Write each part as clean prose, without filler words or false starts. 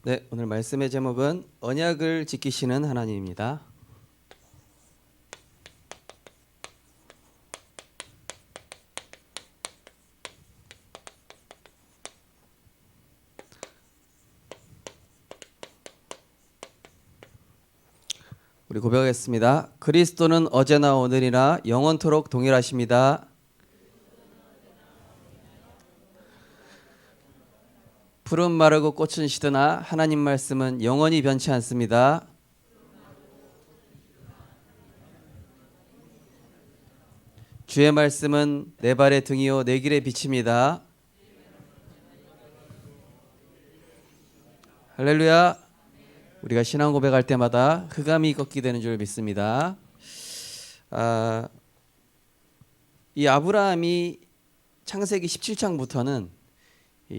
네, 오늘 말씀의 제목은 언약을 지키시는 하나님입니다. 우리 고백하겠습니다. 그리스도는 어제나 오늘이나 영원토록 동일하십니다. 푸른 마르고 꽃은 시드나 하나님 말씀은 영원히 변치 않습니다. 주의 말씀은 내 발의 등이요 내 길의 빛입니다. 할렐루야. 우리가 신앙 고백할 때마다 흑암이 걷게 되는 줄 믿습니다. 이 아브라함이 창세기 17장부터는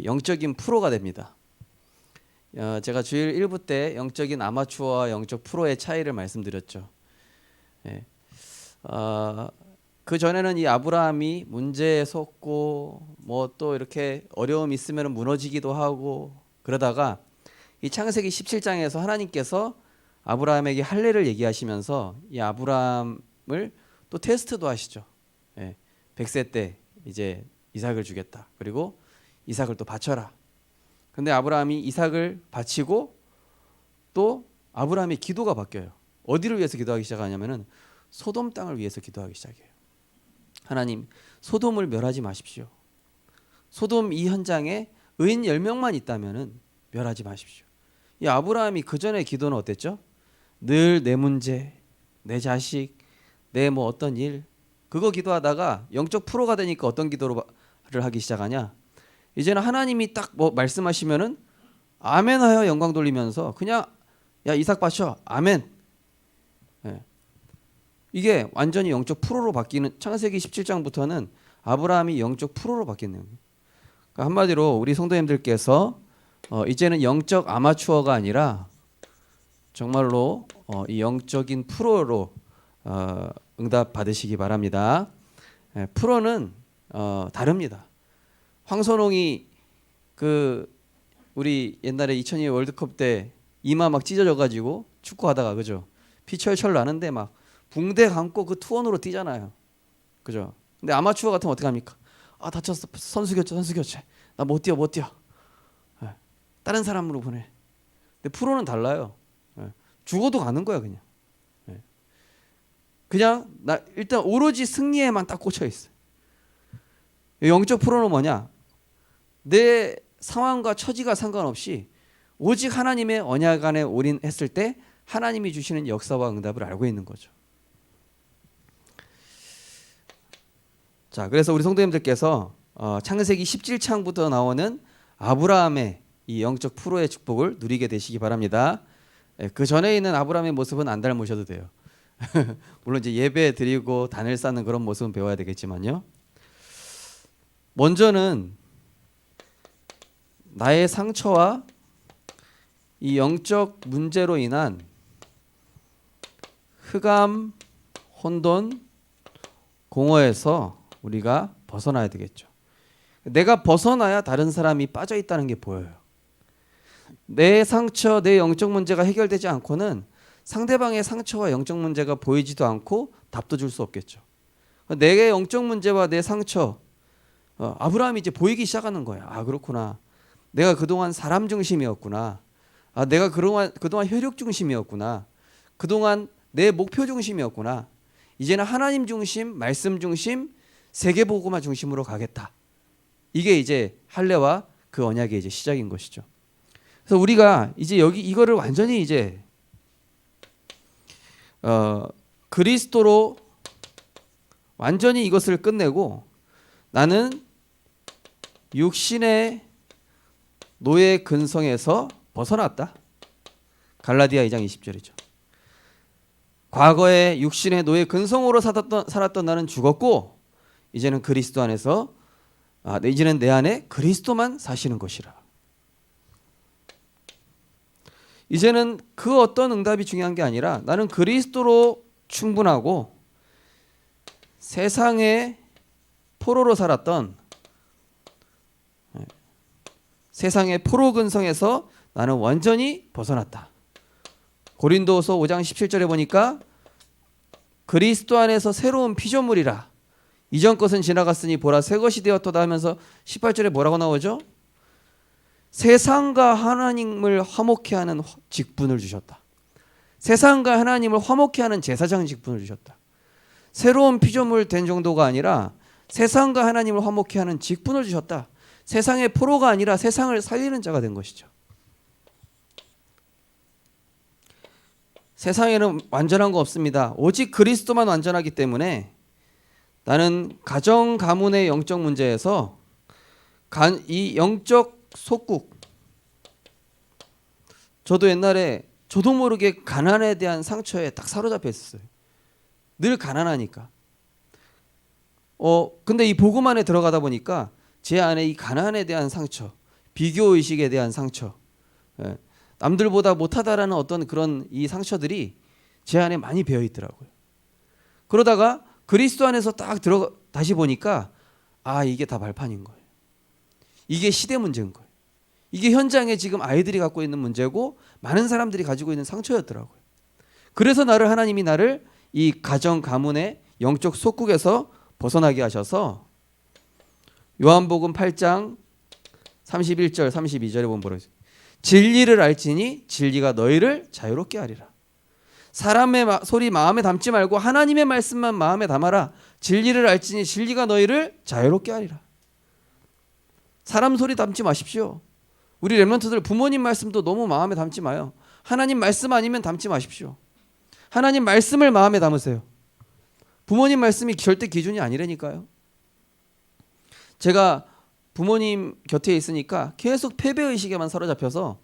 영적인 프로가 됩니다. 제가 주일 1부 때 영적인 아마추어와 영적 프로의 차이를 말씀드렸죠. 그 전에는 이 아브라함이 문제에 속고 뭐 또 이렇게 어려움 있으면 무너지기도 하고 그러다가 이 창세기 17장에서 하나님께서 아브라함에게 할례를 얘기하시면서 이 아브라함을 또 테스트도 하시죠. 100세 때 이제 이삭을 주겠다. 그리고 이삭을 또 바쳐라. 근데 아브라함이 이삭을 바치고 또 아브라함의 기도가 바뀌어요. 어디를 위해서 기도하기 시작하냐면은 소돔 땅을 위해서 기도하기 시작해요. 하나님, 소돔을 멸하지 마십시오. 소돔 이 현장에 의인 10명만 있다면은 멸하지 마십시오. 이 아브라함이 그 전에 기도는 어땠죠? 늘 내 문제, 내 자식, 내 뭐 어떤 일 그거 기도하다가 영적 프로가 되니까 어떤 기도를 하기 시작하냐? 이제는 하나님이 딱 뭐 말씀하시면은 아멘하여 영광 돌리면서 그냥 야 이삭 바쳐 아멘. 이게 완전히 영적 프로로 바뀌는 창세기 17장부터는 아브라함이 영적 프로로 바뀌는 거예요. 그러니까 한마디로 우리 성도님들께서 이제는 영적 아마추어가 아니라 정말로 이 영적인 프로로 응답 받으시기 바랍니다. 프로는 다릅니다. 황선홍이 그 우리 옛날에 2002 월드컵 때 이마 막 찢어져 가지고 축구하다가 그죠? 피 철철 나는데 막 붕대 감고 그 투혼으로 뛰잖아요. 그죠? 근데 아마추어 같으면 어떻게 합니까? 아 다쳤어. 선수 교체. 나 못 뛰어. 다른 사람으로 보내. 근데 프로는 달라요. 죽어도 가는 거야 그냥. 그냥 나 일단 오로지 승리에만 딱 꽂혀 있어. 영적 프로는 뭐냐? 내 상황과 처지가 상관없이 오직 하나님의 언약 안에 올인했을 때 하나님이 주시는 역사와 응답을 알고 있는 거죠. 자, 그래서 우리 성도님들께서 창세기 17장부터 나오는 아브라함의 이 영적 프로의 축복을 누리게 되시기 바랍니다. 그 전에 있는 아브라함의 모습은 안 닮으셔도 돼요. 물론 이제 예배 드리고 단을 쌓는 그런 모습은 배워야 되겠지만요. 먼저는 나의 상처와 이 영적 문제로 인한 흑암, 혼돈, 공허에서 우리가 벗어나야 되겠죠. 내가 벗어나야 다른 사람이 빠져 있다는 게 보여요. 내 상처, 내 영적 문제가 해결되지 않고는 상대방의 상처와 영적 문제가 보이지도 않고 답도 줄 수 없겠죠. 내 영적 문제와 내 상처, 아브라함이 이제 보이기 시작하는 거야. 아 그렇구나. 내가 그동안 사람 중심이었구나. 아 내가 그동안 혈육 중심이었구나. 그동안 내 목표 중심이었구나. 이제는 하나님 중심, 말씀 중심, 세계복음화 중심으로 가겠다. 이게 이제 할례와 그 언약의 이제 시작인 것이죠. 그래서 우리가 이제 여기 이거를 완전히 이제 그리스도로 완전히 이것을 끝내고 나는 육신의 노예 근성에서 벗어났다. 갈라디아 2장 20절이죠. 과거에 육신의 노예 근성으로 살았던 나는 죽었고 이제는 그리스도 안에서 이제는 내 안에 그리스도만 사시는 것이라. 이제는 그 어떤 응답이 중요한 게 아니라 나는 그리스도로 충분하고 세상의 포로로 살았던 세상의 포로 근성에서 나는 완전히 벗어났다. 고린도서 5장 17절에 보니까 그리스도 안에서 새로운 피조물이라 이전 것은 지나갔으니 보라 새 것이 되었도다 하면서 18절에 뭐라고 나오죠? 세상과 하나님을 화목케 하는 직분을 주셨다. 세상과 하나님을 화목케 하는 제사장 직분을 주셨다. 새로운 피조물 된 정도가 아니라 세상과 하나님을 화목케 하는 직분을 주셨다. 세상의 포로가 아니라 세상을 살리는 자가 된 것이죠. 세상에는 완전한 거 없습니다. 오직 그리스도만 완전하기 때문에 나는 가정 가문의 영적 문제에서 이 영적 속국, 저도 옛날에 저도 모르게 가난에 대한 상처에 딱 사로잡혀 있었어요. 늘 가난하니까. 근데 이 복음 안에 들어가다 보니까 제 안에 이 가난에 대한 상처, 비교 의식에 대한 상처, 남들보다 못하다라는 어떤 그런 이 상처들이 제 안에 많이 배어 있더라고요. 그러다가 그리스도 안에서 딱 다시 보니까 이게 다 발판인 거예요. 이게 시대 문제인 거예요. 이게 현장에 지금 아이들이 갖고 있는 문제고 많은 사람들이 가지고 있는 상처였더라고요. 그래서 하나님이 나를 이 가정 가문의 영적 속국에서 벗어나게 하셔서 요한복음 8장 31절 32절에 보면 뭐라고 했어요? 진리를 알지니 진리가 너희를 자유롭게 하리라. 사람의 소리 마음에 담지 말고 하나님의 말씀만 마음에 담아라. 진리를 알지니 진리가 너희를 자유롭게 하리라. 사람 소리 담지 마십시오. 우리 렘넌트들 부모님 말씀도 너무 마음에 담지 마요. 하나님 말씀 아니면 담지 마십시오. 하나님 말씀을 마음에 담으세요. 부모님 말씀이 절대 기준이 아니라니까요. 제가 부모님 곁에 있으니까 계속 패배의식에만 사로잡혀서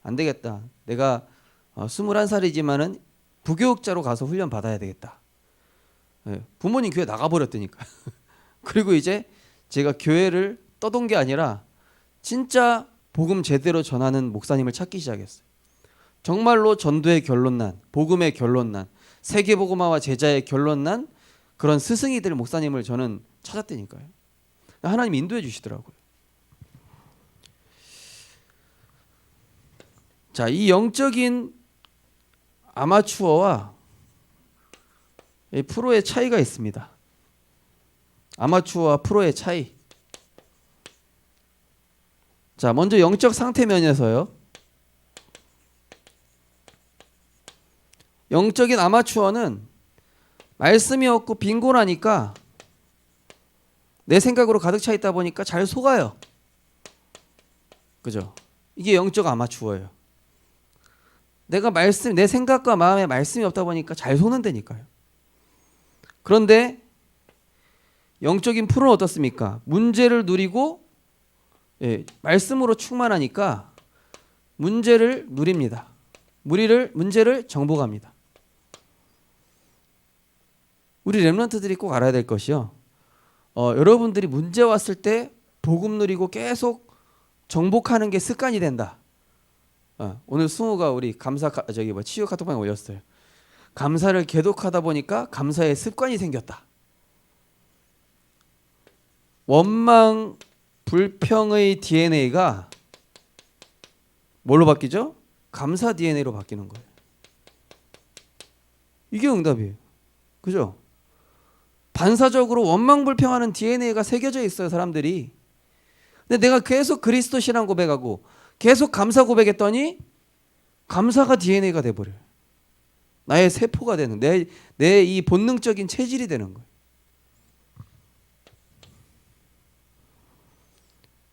안 되겠다. 내가 21살이지만은 부교육자로 가서 훈련 받아야 되겠다. 부모님 교회 나가버렸다니까. 그리고 이제 제가 교회를 떠돈 게 아니라 진짜 복음 제대로 전하는 목사님을 찾기 시작했어요. 정말로 전도의 결론난, 복음의 결론난, 세계복음화와 제자의 결론난 그런 스승이들 목사님을 저는 찾았다니까요. 하나님 인도해 주시더라고요. 자, 이 영적인 아마추어와 이 프로의 차이가 있습니다. 아마추어와 프로의 차이. 자, 먼저 영적 상태 면에서요. 영적인 아마추어는 말씀이 없고 빈곤하니까 내 생각으로 가득 차 있다 보니까 잘 속아요. 그죠? 이게 영적 아마추어예요. 내 생각과 마음에 말씀이 없다 보니까 잘 속는다니까요. 그런데 영적인 프로는 어떻습니까? 문제를 누리고 말씀으로 충만하니까 문제를 누립니다. 문제를 정복합니다. 우리 렘넌트들이 꼭 알아야 될 것이요. 여러분들이 문제 왔을 때 복음 누리고 계속 정복하는 게 습관이 된다. 오늘 승우가 우리 치유 카톡방에 올렸어요. 감사를 계속하다 보니까 감사의 습관이 생겼다. 원망 불평의 DNA가 뭘로 바뀌죠? 감사 DNA로 바뀌는 거예요. 이게 응답이에요. 그죠? 반사적으로 원망 불평하는 DNA가 새겨져 있어요, 사람들이. 근데 내가 계속 그리스도 신앙 고백하고 계속 감사 고백했더니 감사가 DNA가 돼버려요. 나의 세포가 되는, 내 이 본능적인 체질이 되는 거예요.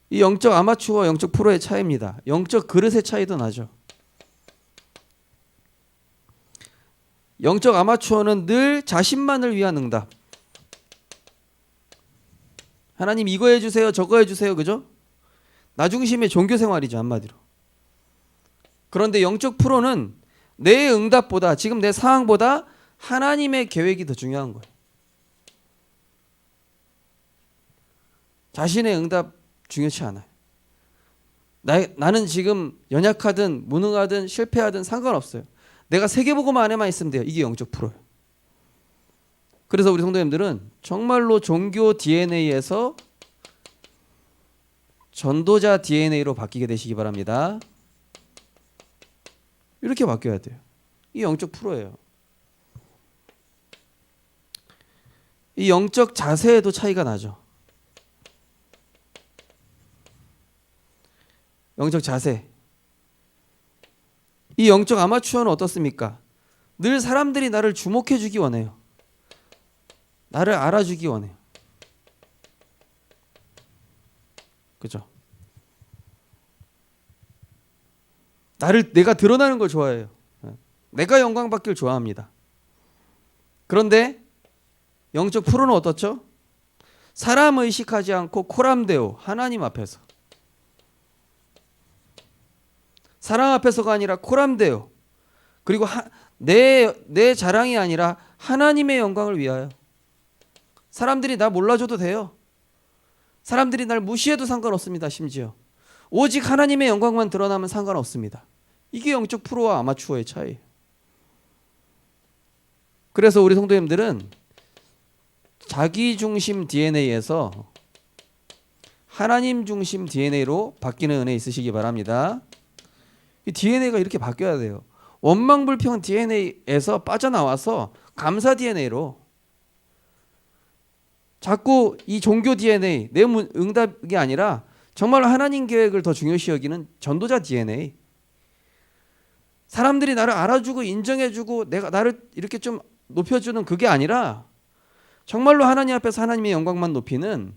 이 영적 아마추어와 영적 프로의 차이입니다. 영적 그릇의 차이도 나죠. 영적 아마추어는 늘 자신만을 위한 응답. 하나님 이거 해주세요, 저거 해주세요, 그죠? 나 중심의 종교 생활이죠, 한마디로. 그런데 영적 프로는 내 응답보다, 지금 내 상황보다 하나님의 계획이 더 중요한 거예요. 자신의 응답 중요치 않아요. 나는 지금 연약하든 무능하든 실패하든 상관없어요. 내가 세계복음 안에만 있으면 돼요. 이게 영적 프로예요. 그래서 우리 성도님들은 정말로 종교 DNA에서 전도자 DNA로 바뀌게 되시기 바랍니다. 이렇게 바뀌어야 돼요. 이 영적 프로예요. 이 영적 자세에도 차이가 나죠. 영적 자세. 이 영적 아마추어는 어떻습니까? 늘 사람들이 나를 주목해 주기 원해요. 나를 알아주기 원해요. 그죠? 내가 드러나는 걸 좋아해요. 내가 영광 받길 좋아합니다. 그런데 영적 프로는 어떻죠? 사람 의식하지 않고 코람데오 하나님 앞에서, 사람 앞에서가 아니라 코람데오, 그리고 내 자랑이 아니라 하나님의 영광을 위하여. 사람들이 나 몰라줘도 돼요. 사람들이 날 무시해도 상관없습니다. 심지어 오직 하나님의 영광만 드러나면 상관없습니다. 이게 영적 프로와 아마추어의 차이. 그래서 우리 성도님들은 자기 중심 DNA에서 하나님 중심 DNA로 바뀌는 은혜 있으시기 바랍니다. 이 DNA가 이렇게 바뀌어야 돼요. 원망불평 DNA에서 빠져나와서 감사 DNA로, 자꾸 이 종교 DNA, 내 응답이 아니라 정말 하나님 계획을 더 중요시 여기는 전도자 DNA. 사람들이 나를 알아주고 인정해주고 내가 나를 이렇게 좀 높여주는 그게 아니라 정말로 하나님 앞에서 하나님의 영광만 높이는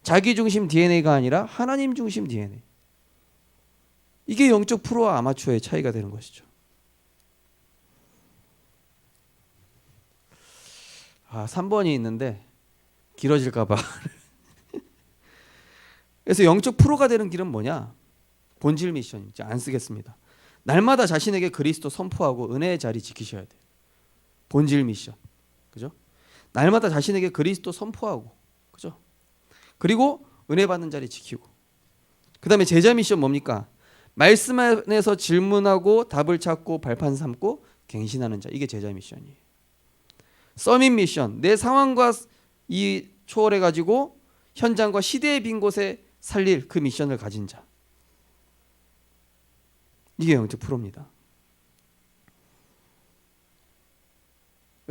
자기 중심 DNA가 아니라 하나님 중심 DNA. 이게 영적 프로와 아마추어의 차이가 되는 것이죠. 3번이 있는데 길어질까 봐. 그래서 영적 프로가 되는 길은 뭐냐? 본질 미션 이제 안 쓰겠습니다. 날마다 자신에게 그리스도 선포하고 은혜의 자리 지키셔야 돼요. 본질 미션. 그죠? 날마다 자신에게 그리스도 선포하고, 그죠? 그리고 은혜 받는 자리 지키고. 그다음에 제자 미션 뭡니까? 말씀 안에서 질문하고 답을 찾고 발판 삼고 갱신하는 자. 이게 제자 미션이에요. 서밋 미션. 내 상황과 이 초월해 가지고 현장과 시대의 빈 곳에 살릴 그 미션을 가진 자. 이게 영적 프로입니다.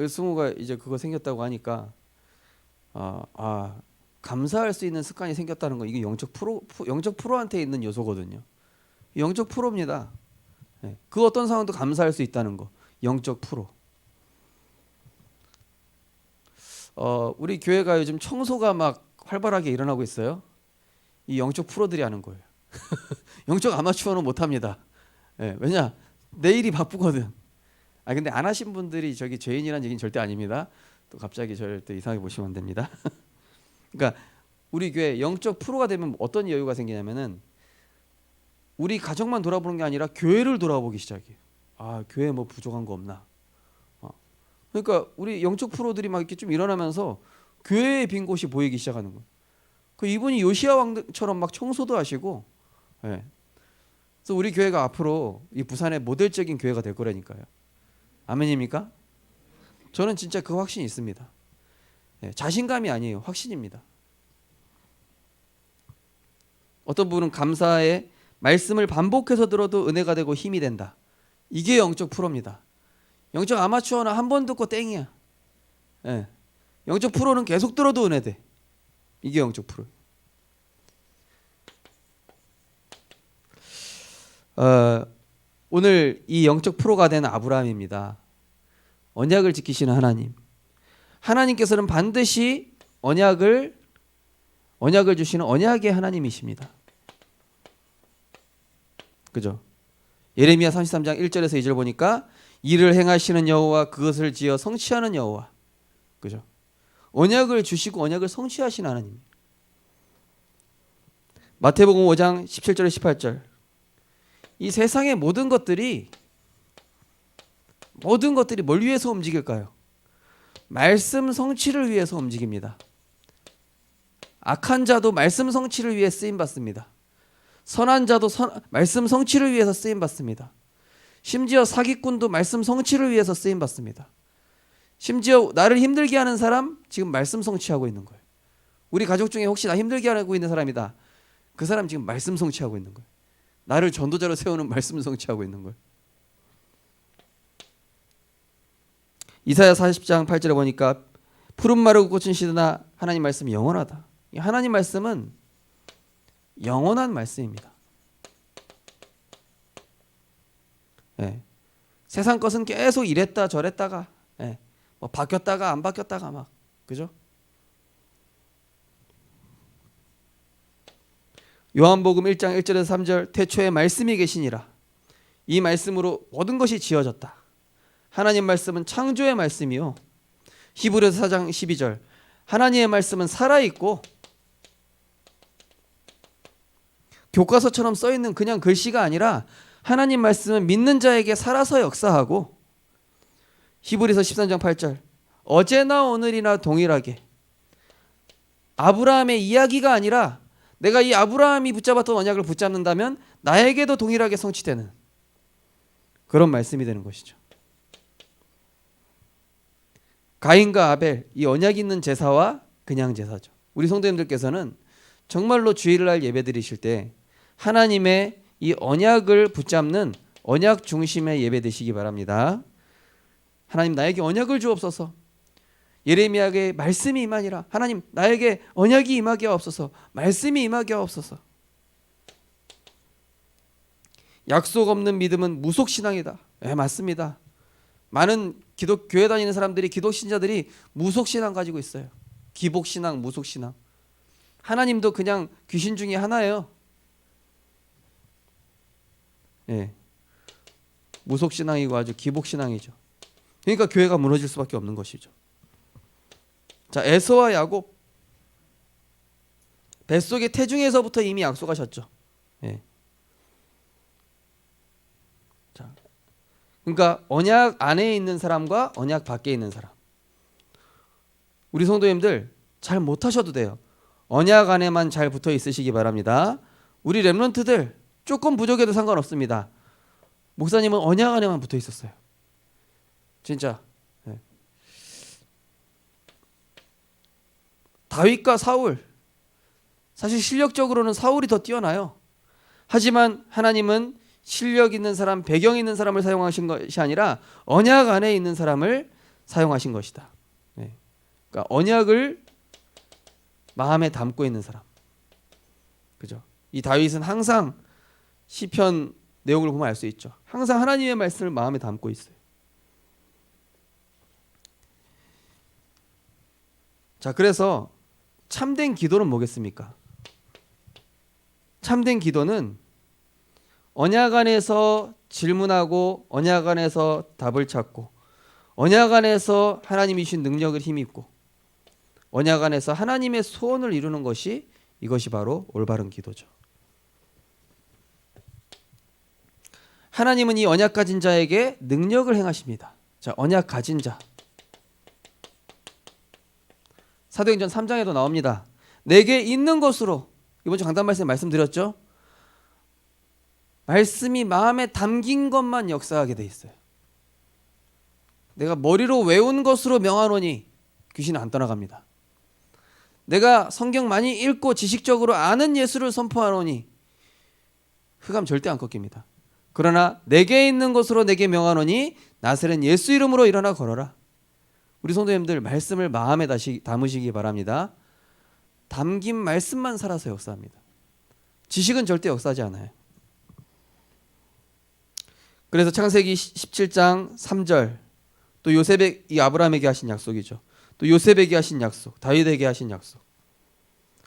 승우가 이제 그거 생겼다고 하니까 감사할 수 있는 습관이 생겼다는 거, 이게 영적 프로한테 있는 요소거든요. 영적 프로입니다. 그 어떤 상황도 감사할 수 있다는 거, 영적 프로. 우리 교회가 요즘 청소가 막 활발하게 일어나고 있어요. 이 영적 프로들이 하는 거예요. 영적 아마추어는 못합니다. 왜냐? 내일이 바쁘거든. 근데 안 하신 분들이 저기 죄인이라는 얘기는 절대 아닙니다. 또 갑자기 저를 또 이상하게 보시면 안 됩니다. 그러니까 우리 교회 영적 프로가 되면 어떤 여유가 생기냐면은 우리 가정만 돌아보는 게 아니라 교회를 돌아보기 시작해요. 교회에 뭐 부족한 거 없나? 그러니까 우리 영적 프로들이 막 이렇게 좀 일어나면서 교회의 빈 곳이 보이기 시작하는 거예요. 그 이분이 요시야 왕처럼 막 청소도 하시고, 그래서 우리 교회가 앞으로 이 부산의 모델적인 교회가 될 거라니까요. 아멘입니까? 저는 진짜 그 확신이 있습니다. 자신감이 아니에요. 확신입니다. 어떤 분은 감사의 말씀을 반복해서 들어도 은혜가 되고 힘이 된다. 이게 영적 프로입니다. 영적 아마추어는 한 번 듣고 땡이야. 영적 프로는 계속 들어도 은혜 돼. 이게 영적 프로. 오늘 이 영적 프로가 된 아브라함입니다. 언약을 지키시는 하나님. 하나님께서는 반드시 언약을 주시는 언약의 하나님이십니다. 그죠? 예레미야 33장 1절에서 2절 보니까 이를 행하시는 여호와 그것을 지어 성취하는 여호와. 그죠? 언약을 주시고 언약을 성취하시는 하나님. 마태복음 5장 17절에 18절. 이 세상의 모든 것들이 뭘 위해서 움직일까요? 말씀 성취를 위해서 움직입니다. 악한 자도 말씀 성취를 위해 쓰임 받습니다. 선한 자도 말씀 성취를 위해서 쓰임 받습니다. 심지어 사기꾼도 말씀 성취를 위해서 쓰임 받습니다. 심지어 나를 힘들게 하는 사람 지금 말씀 성취하고 있는 거예요. 우리 가족 중에 혹시 나 힘들게 하고 있는 사람이다. 그 사람 지금 말씀 성취하고 있는 거예요. 나를 전도자로 세우는 말씀 성취하고 있는 거예요. 이사야 40장 8절에 보니까 푸른 마르고 꽃은 시드나 하나님 말씀이 영원하다. 이 하나님 말씀은 영원한 말씀입니다. 예. 세상 것은 계속 이랬다 저랬다가 예. 뭐 바뀌었다가 안 바뀌었다가 막 그죠? 요한복음 1장 1절에서 3절 태초에 말씀이 계시니라. 이 말씀으로 모든 것이 지어졌다. 하나님 말씀은 창조의 말씀이요. 히브리서 4장 12절 하나님의 말씀은 살아있고 교과서처럼 써있는 그냥 글씨가 아니라 하나님 말씀은 믿는 자에게 살아서 역사하고 히브리서 13장 8절 어제나 오늘이나 동일하게 아브라함의 이야기가 아니라 내가 이 아브라함이 붙잡았던 언약을 붙잡는다면 나에게도 동일하게 성취되는 그런 말씀이 되는 것이죠. 가인과 아벨 이 언약 있는 제사와 그냥 제사죠. 우리 성도님들께서는 정말로 주일날 예배 드리실 때 하나님의 이 언약을 붙잡는 언약 중심의 예배 드시기 바랍니다. 하나님 나에게 언약을 주옵소서. 예레미야에게 말씀이 임하니라. 하나님 나에게 언약이 임하게 하옵소서. 말씀이 임하게 하옵소서. 약속 없는 믿음은 무속신앙이다. 네, 맞습니다. 많은 교회 다니는 사람들이 기독신자들이 무속신앙 가지고 있어요. 기복신앙, 무속신앙. 하나님도 그냥 귀신 중에 하나예요. 예. 무속신앙이고 아주 기복신앙이죠. 그러니까 교회가 무너질 수밖에 없는 것이죠. 자, 에서와 야곱 뱃속의 태중에서부터 이미 약속하셨죠. 예. 자, 그러니까 언약 안에 있는 사람과 언약 밖에 있는 사람. 우리 성도님들 잘 못하셔도 돼요. 언약 안에만 잘 붙어 있으시기 바랍니다. 우리 렘넌트들 조금 부족해도 상관없습니다. 목사님은 언약 안에만 붙어 있었어요. 진짜. 네. 다윗과 사울 사실 실력적으로는 사울이 더 뛰어나요. 하지만 하나님은 실력 있는 사람, 배경 있는 사람을 사용하신 것이 아니라 언약 안에 있는 사람을 사용하신 것이다. 네. 그러니까 언약을 마음에 담고 있는 사람. 그죠? 이 다윗은 항상 시편 내용을 보면 알 수 있죠. 항상 하나님의 말씀을 마음에 담고 있어요. 자, 그래서 참된 기도는 뭐겠습니까? 참된 기도는 언약 안에서 질문하고 언약 안에서 답을 찾고 언약 안에서 하나님이 주신 능력을 힘입고 언약 안에서 하나님의 소원을 이루는 것이 이것이 바로 올바른 기도죠. 하나님은 이 언약 가진 자에게 능력을 행하십니다. 자, 언약 가진 자. 사도행전 3장에도 나옵니다. 내게 있는 것으로 이번 주 강단 말씀에 말씀드렸죠. 말씀이 마음에 담긴 것만 역사하게 돼 있어요. 내가 머리로 외운 것으로 명하노니 귀신은 안 떠나갑니다. 내가 성경 많이 읽고 지식적으로 아는 예수를 선포하노니 흑암 절대 안 꺾입니다. 그러나 내게 있는 것으로 내게 명하노니 나사렛 예수 이름으로 일어나 걸어라. 우리 성도님들 말씀을 마음에 담으시기 바랍니다. 담긴 말씀만 살아서 역사합니다. 지식은 절대 역사하지 않아요. 그래서 창세기 17장 3절 또 요셉이 이 아브라함에게 하신 약속이죠. 또 요셉에게 하신 약속, 다윗에게 하신 약속.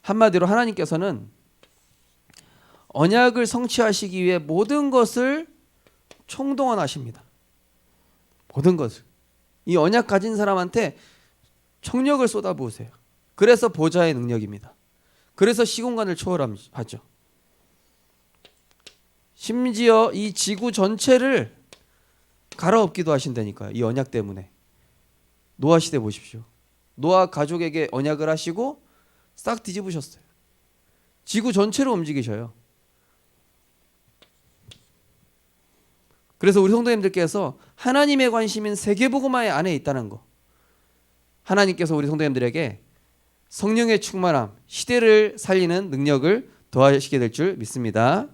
한마디로 하나님께서는 언약을 성취하시기 위해 모든 것을 총동원하십니다. 모든 것을. 이 언약 가진 사람한테 총력을 쏟아부으세요. 그래서 보좌의 능력입니다. 그래서 시공간을 초월하죠. 심지어 이 지구 전체를 갈아엎기도 하신다니까요. 이 언약 때문에. 노아 시대 보십시오. 노아 가족에게 언약을 하시고 싹 뒤집으셨어요. 지구 전체를 움직이셔요. 그래서 우리 성도님들께서 하나님의 관심인 세계복음화의 안에 있다는 거. 하나님께서 우리 성도님들에게 성령의 충만함, 시대를 살리는 능력을 더하시게 될 줄 믿습니다.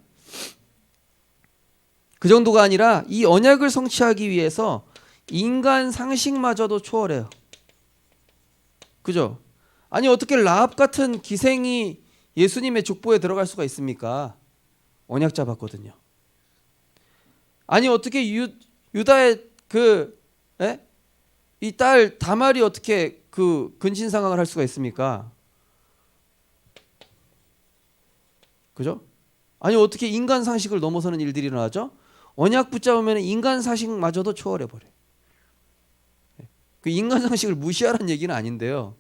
그 정도가 아니라 이 언약을 성취하기 위해서 인간 상식마저도 초월해요. 그죠? 아니 어떻게 라합 같은 기생이 예수님의 족보에 들어갈 수가 있습니까? 언약 잡았거든요. 아니 어떻게 유다의 이 딸 다말이 어떻게 그 근친상황을 할 수가 있습니까? 그죠? 아니 어떻게 인간 상식을 넘어서는 일들이 일어나죠? 언약 붙잡으면 인간 상식마저도 초월해 버려. 그 인간 상식을 무시하라는 얘기는 아닌데요.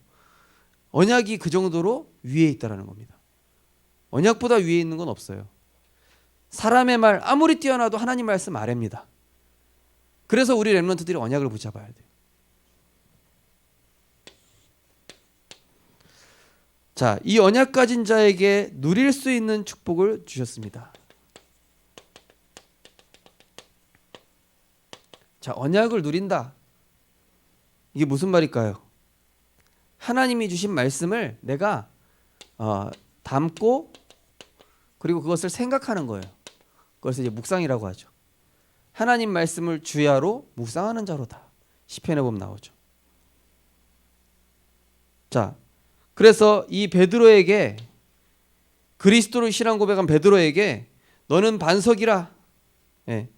언약이 그 정도로 위에 있다라는 겁니다. 언약보다 위에 있는 건 없어요. 사람의 말 아무리 뛰어나도 하나님 말씀 아래입니다. 그래서 우리 렘넌트들이 언약을 붙잡아야 돼요. 자, 이 언약 가진 자에게 누릴 수 있는 축복을 주셨습니다. 자, 언약을 누린다. 이게 무슨 말일까요? 하나님이 주신 말씀을 내가 담고 그리고 그것을 생각하는 거예요. 그것을 이제 묵상이라고 하죠. 하나님 말씀을 주야로 묵상하는 자로다. 시편에 보면 나오죠. 자, 그래서 이 베드로에게 그리스도를 신앙 고백한 베드로에게 너는 반석이라. 예.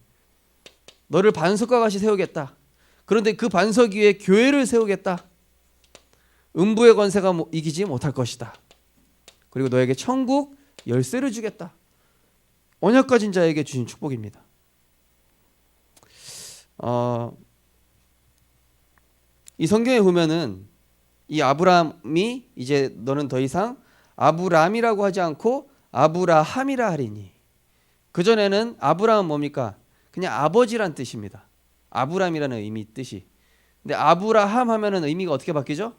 너를 반석과 같이 세우겠다. 그런데 그 반석 위에 교회를 세우겠다. 음부의 권세가 이기지 못할 것이다. 그리고 너에게 천국 열쇠를 주겠다. 언약 가진 자에게 주신 축복입니다. 이 성경에 보면은 이 아브라함이 이제 너는 더 이상 아브람이라고 하지 않고 아브라함이라 하리니. 그전에는 아브라함은 뭡니까? 그냥 아버지란 뜻입니다. 아브람이라는 의미 뜻이. 근데 아브라함 하면은 의미가 어떻게 바뀌죠?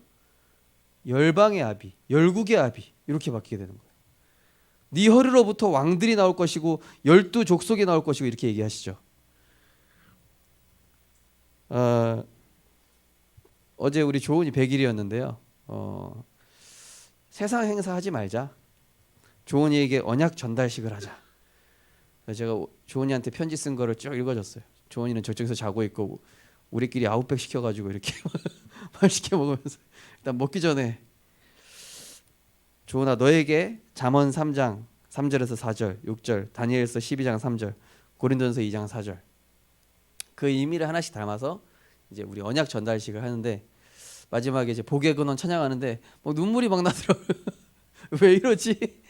열방의 아비, 열국의 아비 이렇게 바뀌게 되는 거예요. 네 허리로부터 왕들이 나올 것이고 12족속이 나올 것이고 이렇게 얘기하시죠. 어제 우리 조은이 100일이었는데요. 세상 행사하지 말자. 조은이에게 언약 전달식을 하자. 그래서 제가 조은이한테 편지 쓴 거를 쭉 읽어줬어요. 조은이는 저쪽에서 자고 있고 우리끼리 아웃백 시켜가지고 이렇게 맛있게 먹으면서 일단 먹기 전에 조은아 너에게 잠언 3장 3절에서 4절 6절 다니엘서 12장 3절 고린도전서 2장 4절 그 의미를 하나씩 담아서 이제 우리 언약 전달식을 하는데 마지막에 이제 복의 근원 찬양하는데 뭐 눈물이 막 나더라고요. 왜 이러지?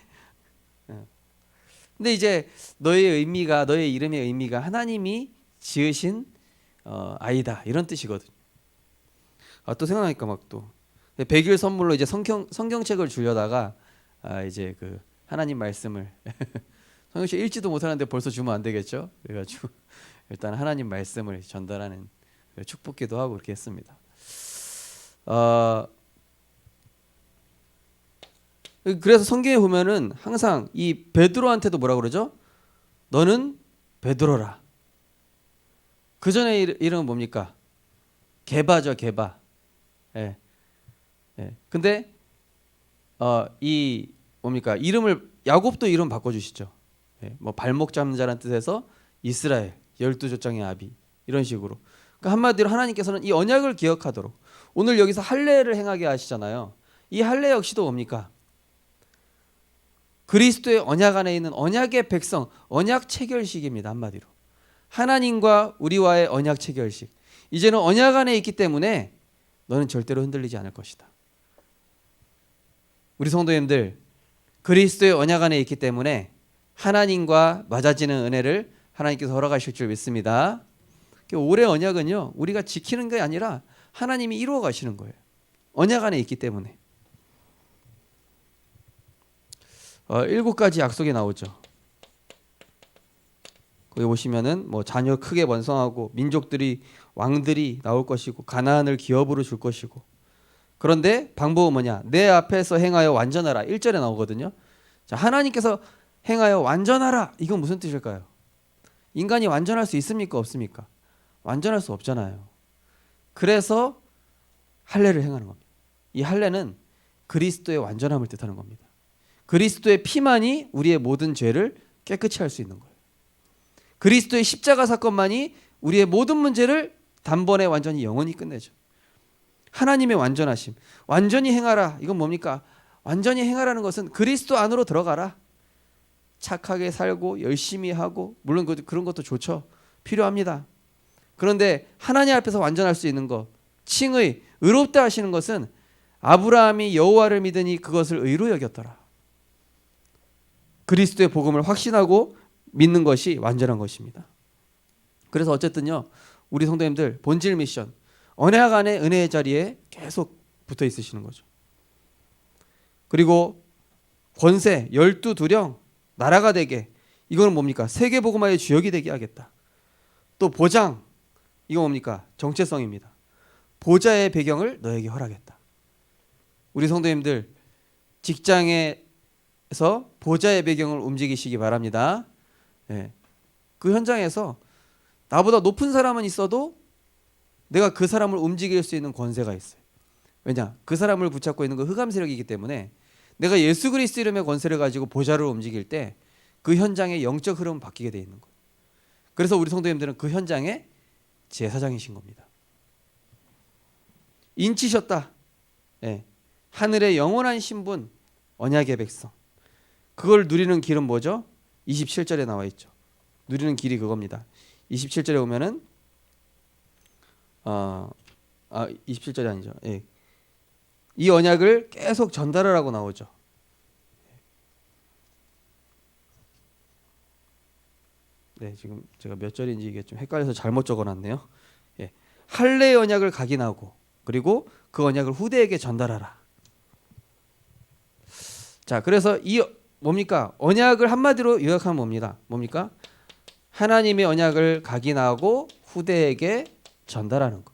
근데 이제 너의 의미가 너의 이름의 의미가 하나님이 지으신 아이다 이런 뜻이거든요. 또 생각하니까 막 또 100일 선물로 이제 성경책을 주려다가 이제 그 하나님 말씀을 성경책 읽지도 못하는데 벌써 주면 안 되겠죠? 그래가지고 일단 하나님 말씀을 전달하는 축복기도 하고 그렇게 했습니다. 그래서 성경에 보면은 항상 이 베드로한테도 뭐라 그러죠? 너는 베드로라. 그 전에 이름은 뭡니까? 게바죠, 게바. 예. 예. 근데 이 뭡니까? 이름을 야곱도 이름 바꿔주시죠. 예. 뭐 발목 잡는 자라는 뜻에서 이스라엘 12족장의 아비 이런 식으로. 그러니까 한마디로 하나님께서는 이 언약을 기억하도록 오늘 여기서 할례를 행하게 하시잖아요. 이 할례 역시도 뭡니까? 그리스도의 언약 안에 있는 언약의 백성, 언약 체결식입니다. 한마디로 하나님과 우리와의 언약 체결식. 이제는 언약 안에 있기 때문에 너는 절대로 흔들리지 않을 것이다. 우리 성도님들 그리스도의 언약 안에 있기 때문에 하나님과 맞아지는 은혜를 하나님께서 허락하실 줄 믿습니다. 올해 언약은요 우리가 지키는 게 아니라 하나님이 이루어 가시는 거예요. 언약 안에 있기 때문에 7가지 약속이 나오죠. 거기 보시면은 뭐 자녀 크게 번성하고 민족들이 왕들이 나올 것이고 가나안을 기업으로 줄 것이고 그런데 방법은 뭐냐? 내 앞에서 행하여 완전하라. 1절에 나오거든요. 자, 하나님께서 행하여 완전하라. 이건 무슨 뜻일까요? 인간이 완전할 수 있습니까? 없습니까? 완전할 수 없잖아요. 그래서 할례를 행하는 겁니다. 이 할례는 그리스도의 완전함을 뜻하는 겁니다. 그리스도의 피만이 우리의 모든 죄를 깨끗이 할 수 있는 거예요. 그리스도의 십자가 사건만이 우리의 모든 문제를 단번에 완전히 영원히 끝내죠. 하나님의 완전하심, 완전히 행하라. 이건 뭡니까? 완전히 행하라는 것은 그리스도 안으로 들어가라. 착하게 살고 열심히 하고, 물론 그런 것도 좋죠. 필요합니다. 그런데 하나님 앞에서 완전할 수 있는 것, 칭의, 의롭다 하시는 것은 아브라함이 여호와를 믿으니 그것을 의로 여겼더라. 그리스도의 복음을 확신하고 믿는 것이 완전한 것입니다. 그래서 어쨌든요, 우리 성도님들 본질 미션, 언약 안에 은혜의 자리에 계속 붙어 있으시는 거죠. 그리고 권세, 12두령, 나라가 되게, 이거는 뭡니까? 세계 복음화의 주역이 되게 하겠다. 또 보장, 이거 뭡니까? 정체성입니다. 보좌의 배경을 너에게 허락했다. 우리 성도님들 직장에서 보좌의 배경을 움직이시기 바랍니다. 예. 그 현장에서 나보다 높은 사람은 있어도 내가 그 사람을 움직일 수 있는 권세가 있어요. 왜냐? 그 사람을 붙잡고 있는 건 흑암 세력이기 때문에 내가 예수 그리스도 이름의 권세를 가지고 보좌를 움직일 때 그 현장의 영적 흐름은 바뀌게 돼 있는 거예요. 그래서 우리 성도님들은 그 현장의 제사장이신 겁니다. 인치셨다. 예. 하늘의 영원한 신분, 언약의 백성. 그걸 누리는 길은 뭐죠? 27절에 나와 있죠. 누리는 길이 그겁니다. 27절에 오면은 27절이 아니죠. 예. 이 언약을 계속 전달하라고 나오죠. 네, 지금 제가 몇 절인지 이게 좀 헷갈려서 잘못 적어놨네요. 예. 할례의 언약을 각인하고 그리고 그 언약을 후대에게 전달하라. 자, 그래서 이 뭡니까? 언약을 한마디로 요약하면 뭡니까? 하나님의 언약을 각인하고 후대에게 전달하는 것.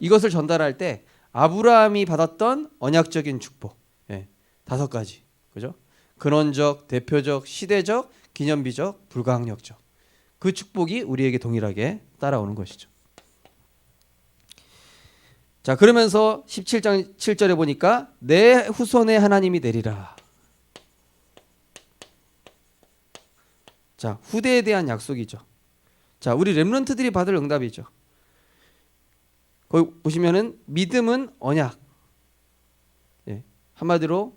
이것을 전달할 때 아브라함이 받았던 언약적인 축복, 5가지, 그죠? 근원적, 대표적, 시대적, 기념비적, 불가항력적. 그 축복이 우리에게 동일하게 따라오는 것이죠. 자, 그러면서 17장 7절에 보니까 내 후손의 하나님이 되리라. 자, 후대에 대한 약속이죠. 자, 우리 렘넌트들이 받을 응답이죠. 거기 보시면은 믿음은 언약. 예, 한마디로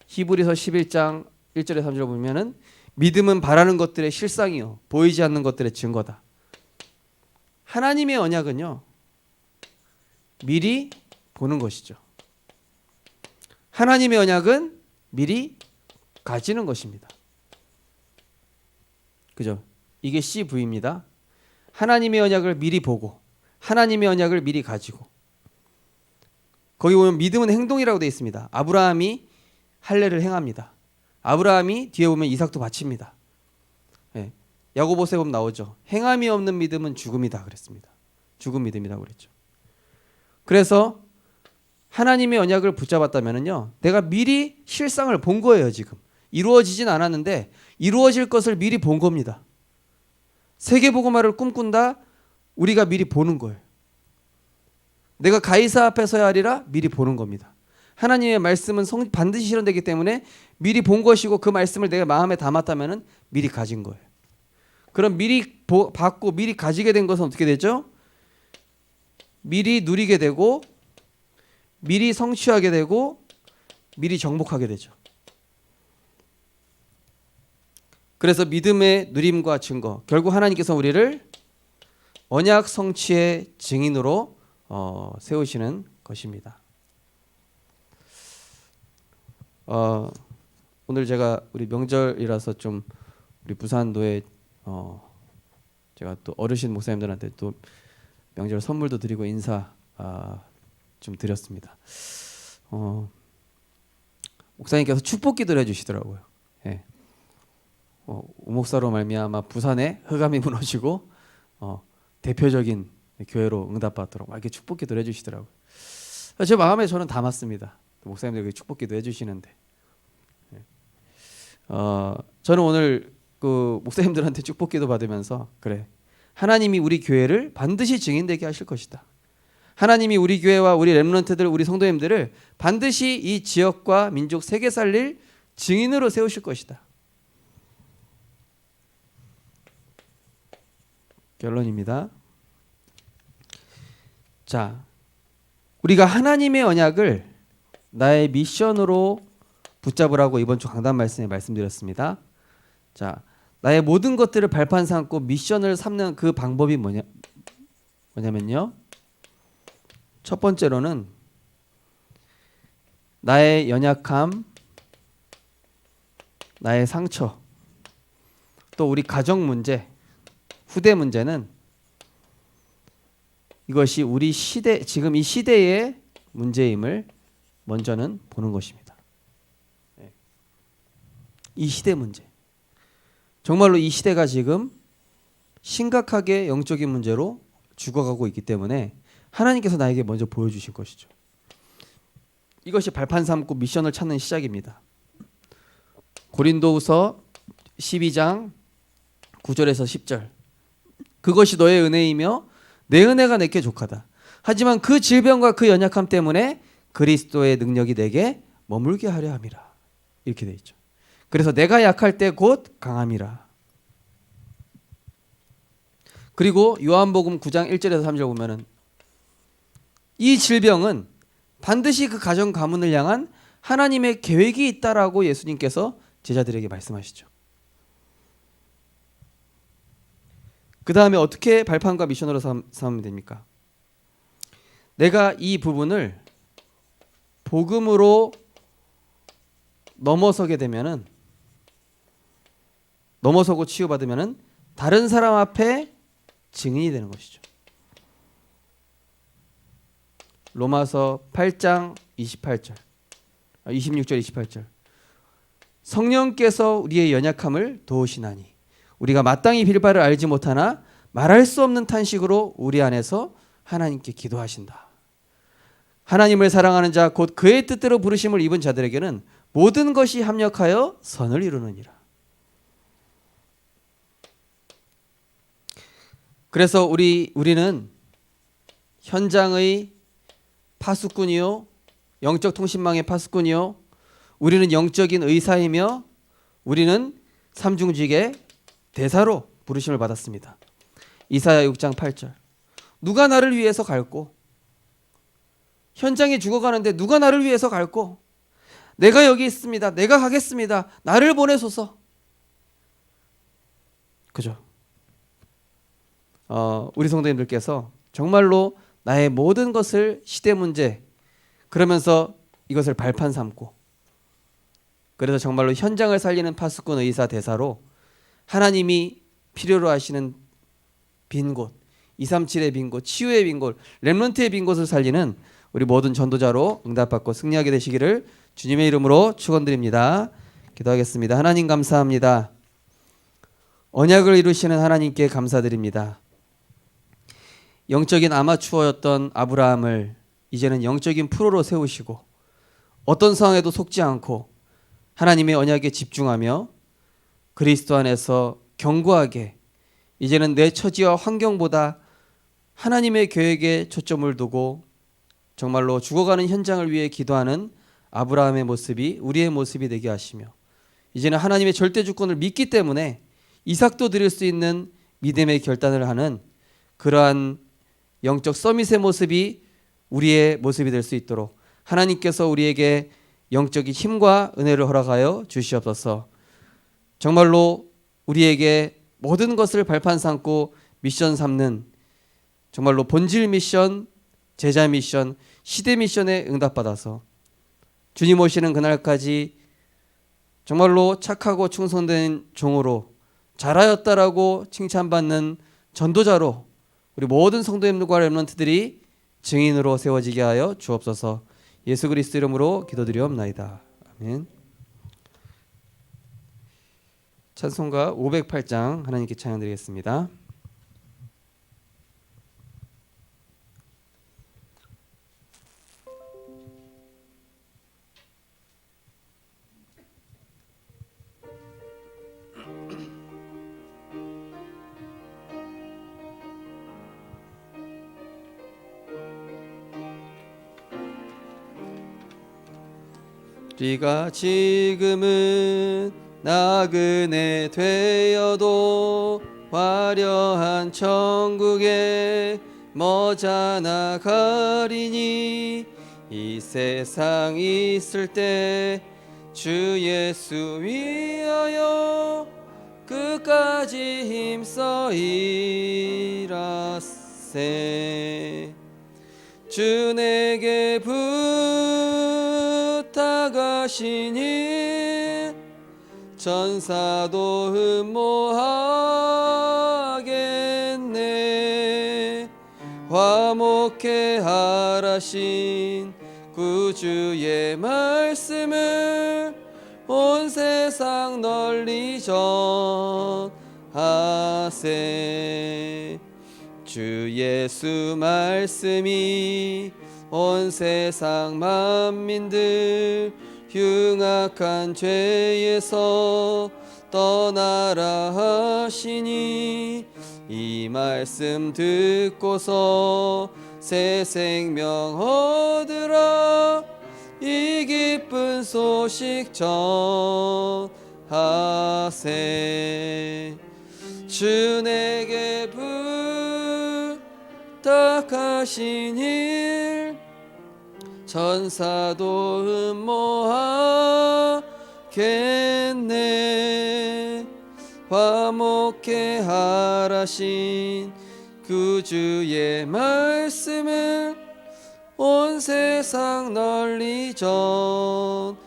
히브리서 11장 1절에 3절에 보면은 믿음은 바라는 것들의 실상이요 보이지 않는 것들의 증거다. 하나님의 언약은요 미리 보는 것이죠. 하나님의 언약은 미리 가지는 것입니다. 그죠? 이게 CV입니다. 하나님의 언약을 미리 보고 하나님의 언약을 미리 가지고. 거기 보면 믿음은 행동이라고 되어 있습니다. 아브라함이 할례를 행합니다. 아브라함이 뒤에 보면 이삭도 바칩니다. 예. 야고보서에 보면 나오죠. 행함이 없는 믿음은 죽음이다 그랬습니다. 죽은 믿음이라고 그랬죠. 그래서 하나님의 언약을 붙잡았다면은요, 내가 미리 실상을 본 거예요. 지금 이루어지진 않았는데 이루어질 것을 미리 본 겁니다. 세계복음화를 꿈꾼다. 우리가 미리 보는 거예요. 내가 가이사 앞에 서야 하리라 미리 보는 겁니다. 하나님의 말씀은 반드시 실현되기 때문에 미리 본 것이고 그 말씀을 내가 마음에 담았다면 미리 가진 거예요. 그럼 미리 받고 미리 가지게 된 것은 어떻게 되죠? 미리 누리게 되고 미리 성취하게 되고 미리 정복하게 되죠. 그래서 믿음의 누림과 증거, 결국 하나님께서 우리를 언약 성취의 증인으로 세우시는 것입니다. 오늘 제가 우리 명절이라서 좀 우리 부산도에 제가 또 어르신 목사님들한테 또 명절 선물도 드리고 인사 좀 드렸습니다. 목사님께서 축복기도를 해주시더라고요. 예. 우목사로 말미암아 부산에 흑암이 무너지고 대표적인 교회로 응답받도록 이렇게 축복기도를 해주시더라고요. 제 마음에 저는 담았습니다. 목사님들 축복기도 해주시는데, 저는 오늘 그 목사님들한테 축복기도 받으면서 그래, 하나님이 우리 교회를 반드시 증인되게 하실 것이다. 하나님이 우리 교회와 우리 렘넌트들, 우리 성도님들을 반드시 이 지역과 민족 세계 살릴 증인으로 세우실 것이다. 결론입니다. 자, 우리가 하나님의 언약을 나의 미션으로 붙잡으라고 이번 주 강단 말씀에 말씀드렸습니다. 자, 나의 모든 것들을 발판 삼고 미션을 삼는 그 방법이 뭐냐면요. 첫 번째로는 나의 연약함, 나의 상처, 또 우리 가정 문제, 후대 문제는 이것이 우리 시대, 지금 이 시대의 문제임을 먼저는 보는 것입니다. 이 시대 문제. 정말로 이 시대가 지금 심각하게 영적인 문제로 죽어가고 있기 때문에 하나님께서 나에게 먼저 보여주신 것이죠. 이것이 발판 삼고 미션을 찾는 시작입니다. 고린도후서 12장 9절에서 10절. 그것이 너의 은혜이며 내 은혜가 내게 족하다. 하지만 그 질병과 그 연약함 때문에 그리스도의 능력이 내게 머물게 하려 함이라. 이렇게 돼 있죠. 그래서 내가 약할 때 곧 강함이라. 그리고 요한복음 9장 1절에서 3절 보면은 이 질병은 반드시 그 가정 가문을 향한 하나님의 계획이 있다라고 예수님께서 제자들에게 말씀하시죠. 그 다음에 어떻게 발판과 미션으로 삼으면 됩니까? 내가 이 부분을 복음으로 넘어서게 되면은, 넘어서고 치유받으면은 다른 사람 앞에 증인이 되는 것이죠. 로마서 8장 26절 28절. 성령께서 우리의 연약함을 도우시나니 우리가 마땅히 빌 바를 알지 못하나 말할 수 없는 탄식으로 우리 안에서 하나님께 기도하신다. 하나님을 사랑하는 자 곧 그의 뜻대로 부르심을 입은 자들에게는 모든 것이 합력하여 선을 이루느니라. 그래서 우리는 현장의 파수꾼이요, 영적 통신망의 파수꾼이요, 우리는 영적인 의사이며 우리는 삼중직의 대사로 부르심을 받았습니다. 이사야 6장 8절. 누가 나를 위해서 갈고, 현장에 죽어가는데 누가 나를 위해서 갈고, 내가 여기 있습니다. 내가 가겠습니다. 나를 보내소서. 그죠? 우리 성도님들께서 정말로 나의 모든 것을 시대 문제, 그러면서 이것을 발판 삼고, 그래서 정말로 현장을 살리는 파수꾼 의사 대사로 하나님이 필요로 하시는 빈 곳, 237의 빈 곳, 치유의 빈 곳, 렘넌트의 빈 곳을 살리는 우리 모든 전도자로 응답받고 승리하게 되시기를 주님의 이름으로 축원드립니다. 기도하겠습니다. 하나님 감사합니다. 언약을 이루시는 하나님께 감사드립니다. 영적인 아마추어였던 아브라함을 이제는 영적인 프로로 세우시고 어떤 상황에도 속지 않고 하나님의 언약에 집중하며 그리스도 안에서 견고하게 이제는 내 처지와 환경보다 하나님의 계획에 초점을 두고 정말로 죽어가는 현장을 위해 기도하는 아브라함의 모습이 우리의 모습이 되게 하시며 이제는 하나님의 절대 주권을 믿기 때문에 이삭도 드릴 수 있는 믿음의 결단을 하는 그러한 영적 서밋의 모습이 우리의 모습이 될 수 있도록 하나님께서 우리에게 영적인 힘과 은혜를 허락하여 주시옵소서. 정말로 우리에게 모든 것을 발판 삼고 미션 삼는 정말로 본질 미션, 제자 미션, 시대 미션에 응답받아서 주님 오시는 그날까지 정말로 착하고 충성된 종으로 잘하였다라고 칭찬받는 전도자로 우리 모든 성도님들과 렘넌트들이 증인으로 세워지게 하여 주옵소서. 예수 그리스도 이름으로 기도드리옵나이다. 아멘. 찬송가 508장 하나님께 찬양드리겠습니다. 우리가 지금은 나그네 되어도 화려한 천국에 머자 나가리니 이 세상 있을 때 주 예수 위하여 끝까지 힘써 일하세. 주 내게 부탁하시니 전사도 흠모하겠네. 화목해 하라신 구주의 말씀을 온 세상 널리 전하세. 주 예수 말씀이 온 세상 만민들 흉악한 죄에서 떠나라 하시니 이 말씀 듣고서 새 생명 얻으라. 이 기쁜 소식 전하세. 주 내게 부탁하신 일 전사도 흠모하겠네. 화목해 하라신 구주의 말씀을 온 세상 널리 전하세.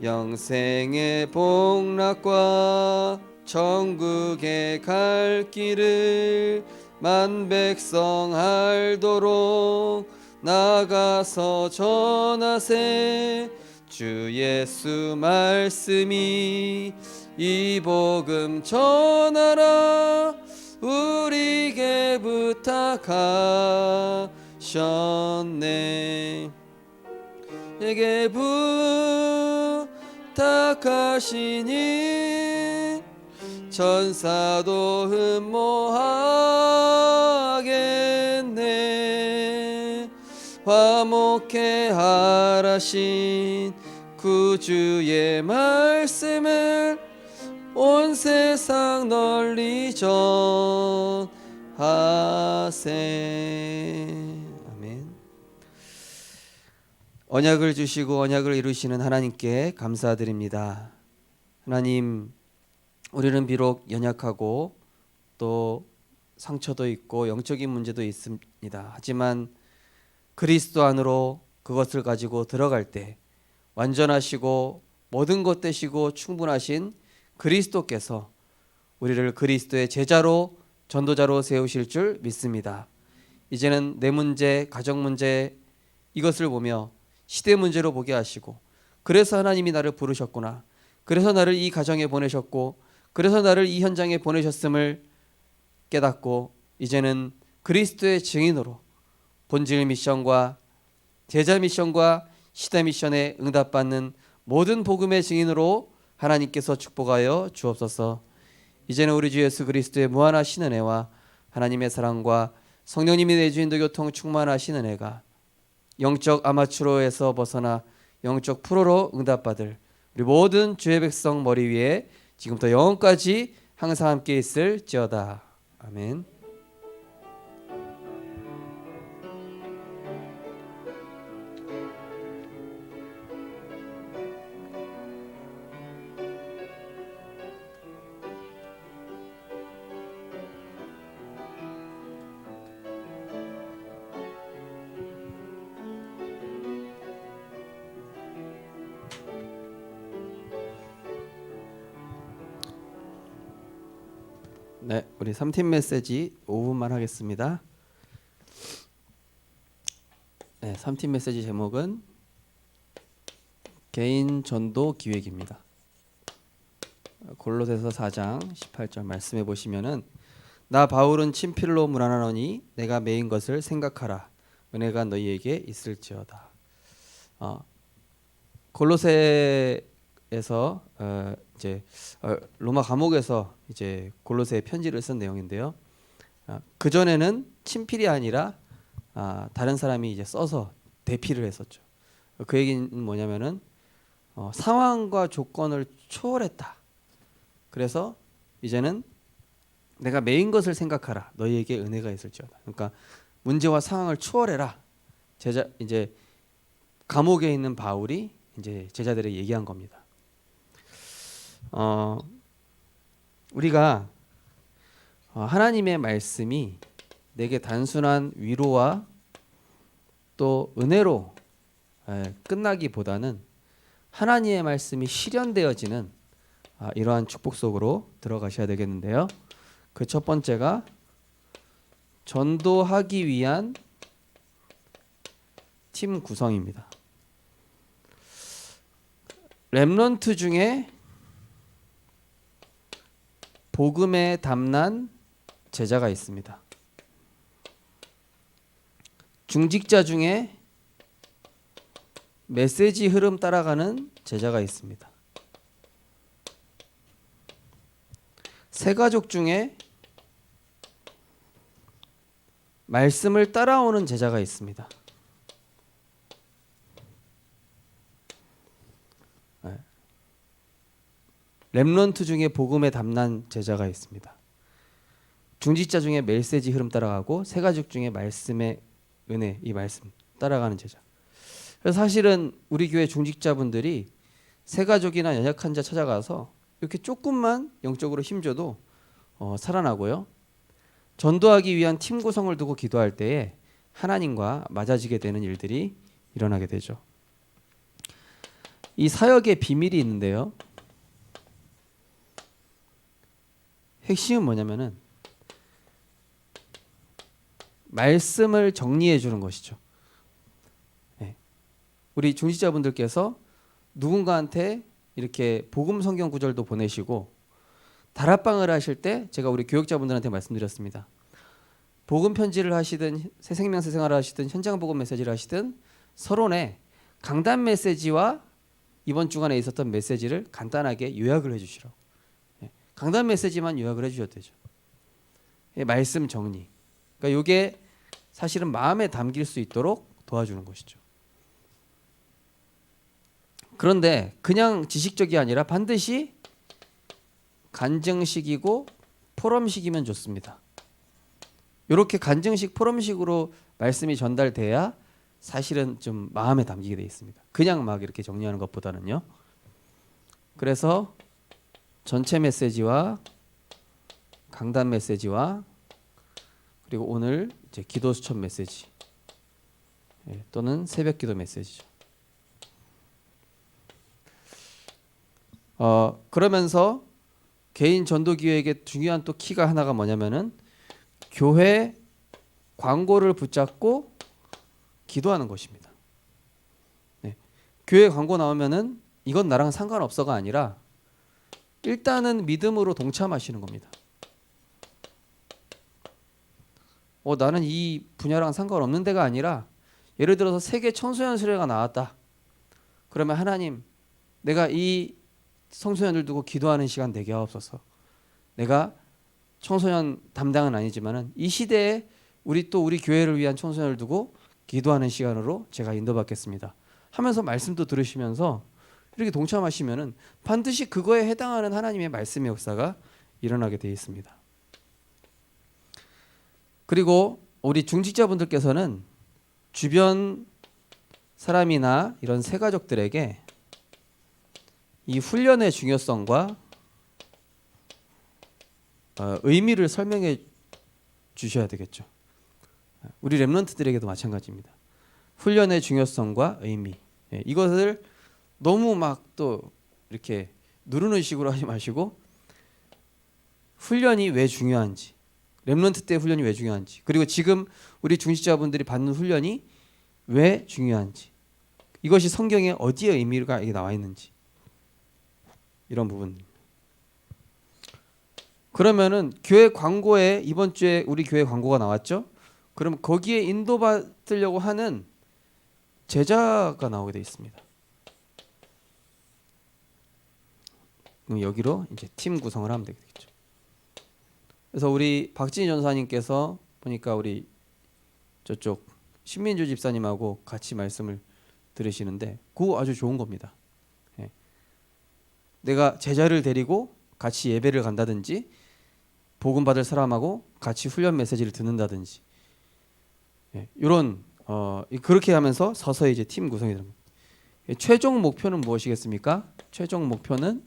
영생의 복락과 천국에 갈 길을 만 백성 알도록 나가서 전하세. 주 예수 말씀이 이 복음 전하라. 우리에게 부탁하셨네. 내게 부탁하시니 전사도 흠모하겠네. 화목해 하라신 구주의 말씀을 온 세상 널리 전하세. 아멘. 언약을 주시고 언약을 이루시는 하나님께 감사드립니다. 하나님, 우리는 비록 연약하고 또 상처도 있고 영적인 문제도 있습니다. 하지만 그리스도 안으로 그것을 가지고 들어갈 때 완전하시고 모든 것 되시고 충분하신 그리스도께서 우리를 그리스도의 제자로 전도자로 세우실 줄 믿습니다. 이제는 내 문제, 가정 문제 이것을 보며 시대 문제로 보게 하시고, 그래서 하나님이 나를 부르셨구나, 그래서 나를 이 가정에 보내셨고, 그래서 나를 이 현장에 보내셨음을 깨닫고 이제는 그리스도의 증인으로 본질 미션과 제자 미션과 시대 미션에 응답받는 모든 복음의 증인으로 하나님께서 축복하여 주옵소서. 이제는 우리 주 예수 그리스도의 무한하신 은혜와 하나님의 사랑과 성령님이 내주 인도 교통 충만하신 은혜가 영적 아마추어에서 벗어나 영적 프로로 응답받을 우리 모든 주의 백성 머리 위에 지금부터 영원까지 항상 함께 있을지어다. 아멘. 네, 우리 3팀 메시지 5분만 하겠습니다. 네, 3팀 메시지 제목은 개인 전도 기획입니다. 골로새서 4장 18절 말씀해 보시면은 나 바울은 친필로 문안하노니 내가 매인 것을 생각하라. 은혜가 너희에게 있을지어다. 골로새에서 이제 로마 감옥에서 이제 골로새 편지를 쓴 내용인데요. 그 전에는 친필이 아니라 다른 사람이 이제 써서 대피를 했었죠. 그 얘기는 뭐냐면은 상황과 조건을 초월했다. 그래서 이제는 내가 메인 것을 생각하라. 너희에게 은혜가 있을지어다. 그러니까 문제와 상황을 추월해라. 이제 감옥에 있는 바울이 이제 제자들에게 얘기한 겁니다. 우리가 하나님의 말씀이 내게 단순한 위로와 또 은혜로 끝나기보다는 하나님의 말씀이 실현되어지는 이러한 축복 속으로 들어가셔야 되겠는데요. 그 첫 번째가 전도하기 위한 팀 구성입니다. 렘넌트 중에 복음에 담난 제자가 있습니다. 중직자 중에 메시지 흐름 따라가는 제자가 있습니다. 새가족 중에 말씀을 따라오는 제자가 있습니다. 렘넌트 중에 복음에 담난 제자가 있습니다. 중직자 중에 메시지 흐름 따라가고 새가족 중에 말씀의 은혜, 이 말씀 따라가는 제자. 그래서 사실은 우리 교회 중직자분들이 새가족이나 연약한 자 찾아가서 이렇게 조금만 영적으로 힘줘도 살아나고요. 전도하기 위한 팀 구성을 두고 기도할 때에 하나님과 맞아지게 되는 일들이 일어나게 되죠. 이 사역의 비밀이 있는데요. 핵심은 뭐냐면은 말씀을 정리해 주는 것이죠. 우리 중직자분들께서 누군가한테 이렇게 복음 성경 구절도 보내시고 다락방을 하실 때 제가 우리 교역자분들한테 말씀드렸습니다. 복음 편지를 하시든 새생명 새생활을 하시든 현장 복음 메시지를 하시든 서론에 강단 메시지와 이번 주간에 있었던 메시지를 간단하게 요약을 해주시라고. 강단 메시지만 요약을 해주셔도 되죠. 말씀 정리. 그러니까 이게 사실은 마음에 담길 수 있도록 도와주는 것이죠. 그런데 그냥 지식적이 아니라 반드시 간증식이고 포럼식이면 좋습니다. 이렇게 간증식 포럼식으로 말씀이 전달돼야 사실은 좀 마음에 담기게 돼 있습니다. 그냥 막 이렇게 정리하는 것보다는요. 그래서 전체 메시지와 강단 메시지와 그리고 오늘 이제 기도 수첩 메시지 또는 새벽 기도 메시지죠. 그러면서 개인 전도 기회에게 중요한 또 키가 하나가 뭐냐면은 교회 광고를 붙잡고 기도하는 것입니다. 교회 광고 나오면은 이건 나랑 상관없어가 아니라 일단은 믿음으로 동참하시는 겁니다. 나는 이 분야랑 상관없는 데가 아니라 예를 들어서 세계 청소년 수련회가 나왔다. 그러면 하나님, 내가 이 청소년들 두고 기도하는 시간 되게 하옵소서. 내가 청소년 담당은 아니지만은 이 시대에 우리 교회를 위한 청소년을 두고 기도하는 시간으로 제가 인도받겠습니다. 하면서 말씀도 들으시면서 이렇게 동참하시면은 반드시 그거에 해당하는 하나님의 말씀의 역사가 일어나게 되어 있습니다. 그리고 우리 중직자분들께서는 주변 사람이나 이런 새가족들에게 이 훈련의 중요성과 의미를 설명해 주셔야 되겠죠. 우리 렘넌트들에게도 마찬가지입니다. 훈련의 중요성과 의미, 이것을 너무 막 또 이렇게 누르는 식으로 하지 마시고 훈련이 왜 중요한지, 렘넌트 때 훈련이 왜 중요한지, 그리고 지금 우리 중직자분들이 받는 훈련이 왜 중요한지, 이것이 성경에 어디에 의미가 나와 있는지, 이런 부분. 그러면은 교회 광고에 이번 주에 우리 교회 광고가 나왔죠? 그럼 거기에 인도받으려고 하는 제자가 나오게 되어 있습니다. 그럼 여기로 이제 팀 구성을 하면 되겠죠. 그래서 우리 박진희 전사님께서 보니까 우리 저쪽 신민주 집사님하고 같이 말씀을 들으시는데 그거 아주 좋은 겁니다. 내가 제자를 데리고 같이 예배를 간다든지 복음 받을 사람하고 같이 훈련 메시지를 듣는다든지, 이런 그렇게 하면서 서서히 이제 팀 구성이 됩니다. 최종 목표는 무엇이겠습니까? 최종 목표는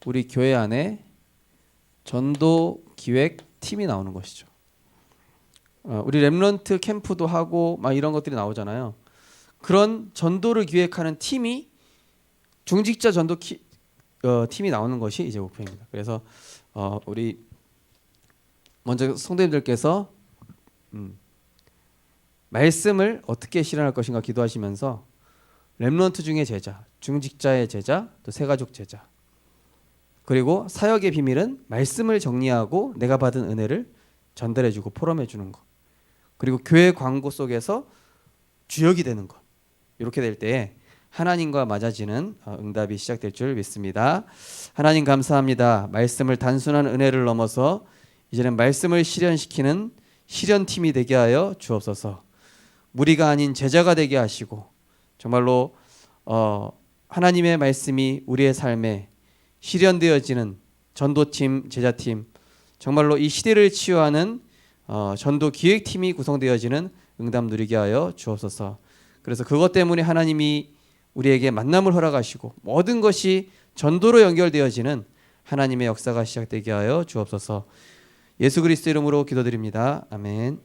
우리 교회 안에 전도 기획 팀이 나오는 것이죠. 우리 렘넌트 캠프도 하고 막 이런 것들이 나오잖아요. 그런 전도를 기획하는 팀이 중직자 전도 팀이 나오는 것이 이제 목표입니다. 그래서 우리 먼저 성도님들께서 말씀을 어떻게 실현할 것인가 기도하시면서 렘넌트 중의 제자, 중직자의 제자, 또 새가족 제자, 그리고 사역의 비밀은 말씀을 정리하고 내가 받은 은혜를 전달해주고 포럼해주는 것, 그리고 교회 광고 속에서 주역이 되는 것, 이렇게 될 때에 하나님과 맞아지는 응답이 시작될 줄 믿습니다. 하나님 감사합니다. 말씀을 단순한 은혜를 넘어서 이제는 말씀을 실현시키는 실현팀이 되게 하여 주옵소서. 무리가 아닌 제자가 되게 하시고 정말로 하나님의 말씀이 우리의 삶에 실현되어지는 전도팀, 제자팀, 정말로 이 시대를 치유하는 전도 기획팀이 구성되어지는 응답 누리게 하여 주옵소서. 그래서 그것 때문에 하나님이 우리에게 만남을 허락하시고 모든 것이 전도로 연결되어지는 하나님의 역사가 시작되게 하여 주옵소서. 예수 그리스도 이름으로 기도드립니다. 아멘.